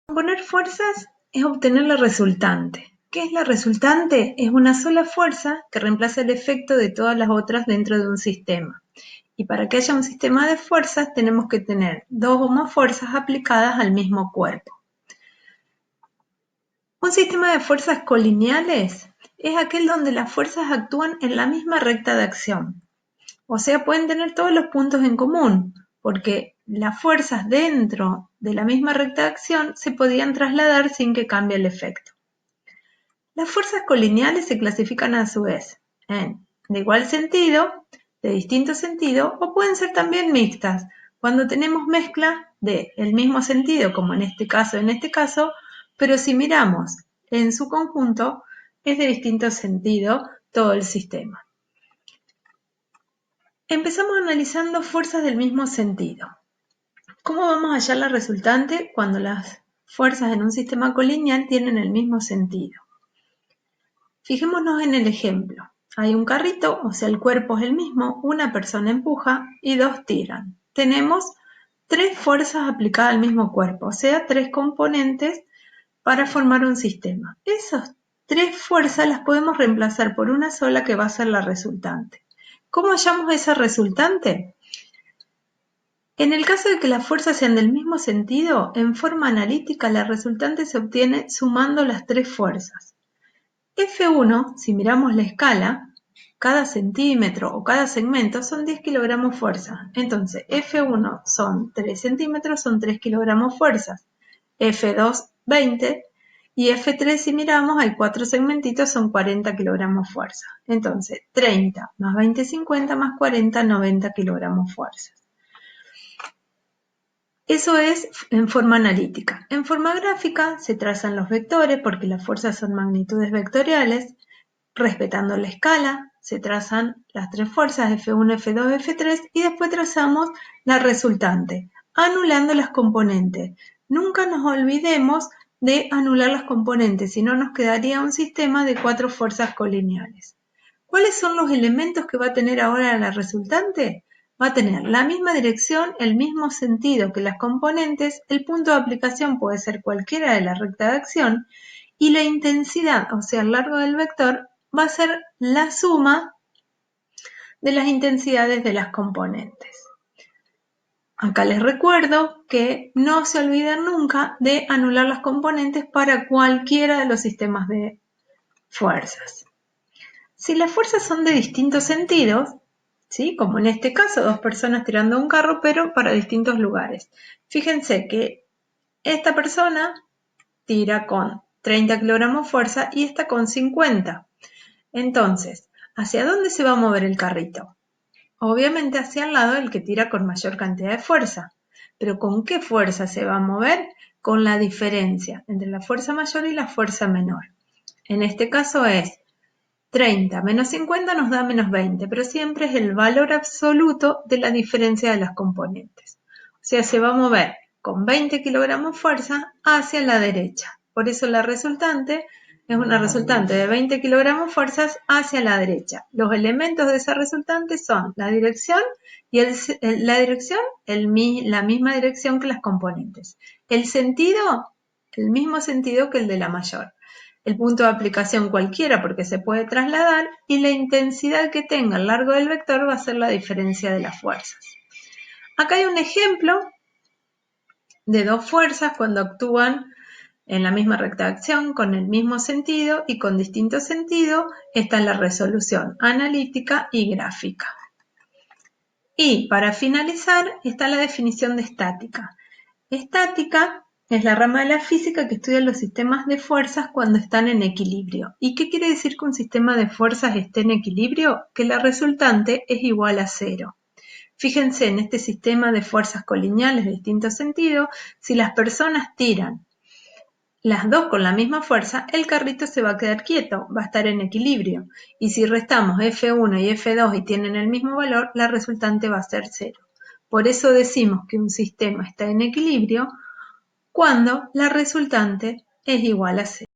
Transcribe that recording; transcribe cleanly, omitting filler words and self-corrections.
Poner fuerzas es obtener la resultante. ¿Qué es la resultante? Es una sola fuerza que reemplaza el efecto de todas las otras dentro de un sistema. Y para que haya un sistema de fuerzas tenemos que tener dos o más fuerzas aplicadas al mismo cuerpo. Un sistema de fuerzas colineales es aquel donde las fuerzas actúan en la misma recta de acción. O sea, pueden tener todos los puntos en común, porque las fuerzas dentro de la misma recta de acción se podían trasladar sin que cambie el efecto. Las fuerzas colineales se clasifican a su vez en de igual sentido, de distinto sentido o pueden ser también mixtas, cuando tenemos mezcla del mismo sentido, como en este caso, pero si miramos en su conjunto, es de distinto sentido todo el sistema. Empezamos analizando fuerzas del mismo sentido. ¿Cómo vamos a hallar la resultante cuando las fuerzas en un sistema colineal tienen el mismo sentido? Fijémonos en el ejemplo. Hay un carrito, o sea el cuerpo es el mismo, una persona empuja y dos tiran. Tenemos tres fuerzas aplicadas al mismo cuerpo, o sea, tres componentes para formar un sistema. Esas tres fuerzas las podemos reemplazar por una sola que va a ser la resultante. ¿Cómo hallamos esa resultante? En el caso de que las fuerzas sean del mismo sentido, en forma analítica la resultante se obtiene sumando las tres fuerzas. F1, si miramos la escala, cada centímetro o cada segmento son 10 kilogramos fuerza. Entonces, F1 son 3 centímetros, son 3 kilogramos fuerzas. F2, 20. Y F3, si miramos, hay 4 segmentitos, son 40 kilogramos fuerza. Entonces, 30 más 20, 50 más 40, 90 kilogramos fuerza. Eso es en forma analítica. En forma gráfica se trazan los vectores porque las fuerzas son magnitudes vectoriales. Respetando la escala, se trazan las tres fuerzas F1, F2, F3 y después trazamos la resultante, anulando las componentes. Nunca nos olvidemos de anular las componentes, si no nos quedaría un sistema de 4 fuerzas colineales. ¿Cuáles son los elementos que va a tener ahora la resultante? Va a tener la misma dirección, el mismo sentido que las componentes, el punto de aplicación puede ser cualquiera de la recta de acción y la intensidad, o sea, el largo del vector, va a ser la suma de las intensidades de las componentes. Acá les recuerdo que no se olviden nunca de anular las componentes para cualquiera de los sistemas de fuerzas. Si las fuerzas son de distintos sentidos, ¿sí? Como en este caso, dos personas tirando un carro, pero para distintos lugares. Fíjense que esta persona tira con 30 kilogramos fuerza y esta con 50. Entonces, ¿hacia dónde se va a mover el carrito? Obviamente hacia el lado del que tira con mayor cantidad de fuerza. ¿Pero con qué fuerza se va a mover? Con la diferencia entre la fuerza mayor y la fuerza menor. En este caso es 30 menos 50 nos da menos 20, pero siempre es el valor absoluto de la diferencia de las componentes. O sea, se va a mover con 20 kilogramos fuerza hacia la derecha. Por eso la resultante es una resultante de 20 kilogramos fuerzas hacia la derecha. Los elementos de esa resultante son la dirección y la misma dirección que las componentes. El sentido, el mismo sentido que el de la mayor. El punto de aplicación cualquiera porque se puede trasladar y la intensidad que tenga a lo largo del vector va a ser la diferencia de las fuerzas. Acá hay un ejemplo de dos fuerzas cuando actúan en la misma recta de acción con el mismo sentido y con distinto sentido. Está la resolución analítica y gráfica. Y para finalizar está la definición de estática. Estática es la rama de la física que estudia los sistemas de fuerzas cuando están en equilibrio. ¿Y qué quiere decir que un sistema de fuerzas esté en equilibrio? Que la resultante es igual a cero. Fíjense en este sistema de fuerzas colineales de distinto sentido, si las personas tiran las dos con la misma fuerza, el carrito se va a quedar quieto, va a estar en equilibrio. Y si restamos F1 y F2 y tienen el mismo valor, la resultante va a ser cero. Por eso decimos que un sistema está en equilibrio cuando la resultante es igual a cero.